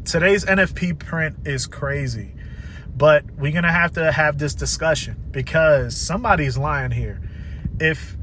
today's NFP print is crazy, but we're going to have this discussion because somebody's lying here. If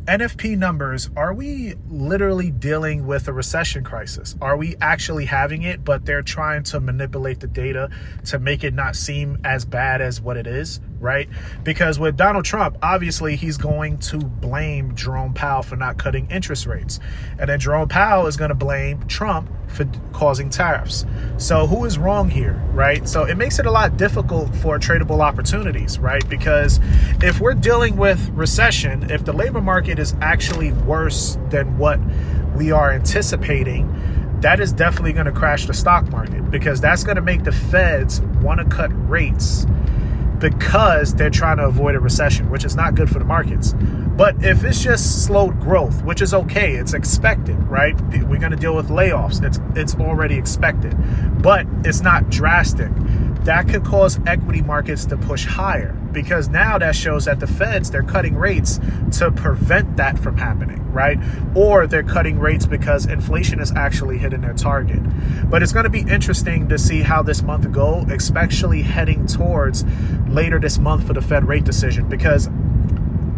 NFP numbers, are we literally dealing with a recession crisis? Are we actually having it, but they're trying to manipulate the data to make it not seem as bad as what it is, right? Because with Donald Trump, obviously he's going to blame Jerome Powell for not cutting interest rates. And then Jerome Powell is going to blame Trump for causing tariffs. So who is wrong here, right? So it makes it a lot difficult for tradable opportunities, right? Because if we're dealing with recession, if the labor market is actually worse than what we are anticipating, that is definitely going to crash the stock market, because that's going to make the Feds want to cut rates because they're trying to avoid a recession, which is not good for the markets. But if it's just slowed growth, which is okay, it's expected, right? We're going to deal with layoffs. It's already expected, but it's not drastic. That could cause equity markets to push higher, because now that shows that the Feds, they're cutting rates to prevent that from happening, right? Or they're cutting rates because inflation is actually hitting their target. But it's going to be interesting to see how this month goes, especially heading towards later this month for the Fed rate decision, because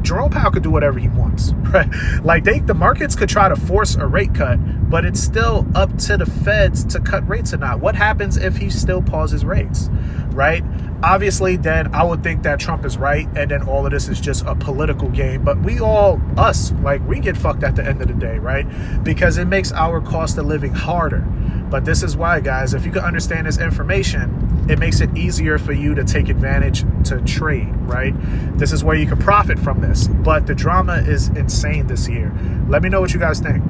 Jerome Powell could do whatever he wants, right? Like the markets could try to force a rate cut, but it's still up to the Feds to cut rates or not. What happens if he still pauses rates, right? Obviously, then I would think that Trump is right, and then all of this is just a political game. But we get fucked at the end of the day, right? Because it makes our cost of living harder. But this is why, guys, if you can understand this information, it makes it easier for you to take advantage to trade, right? This is where you can profit from this. But the drama is insane this year. Let me know what you guys think.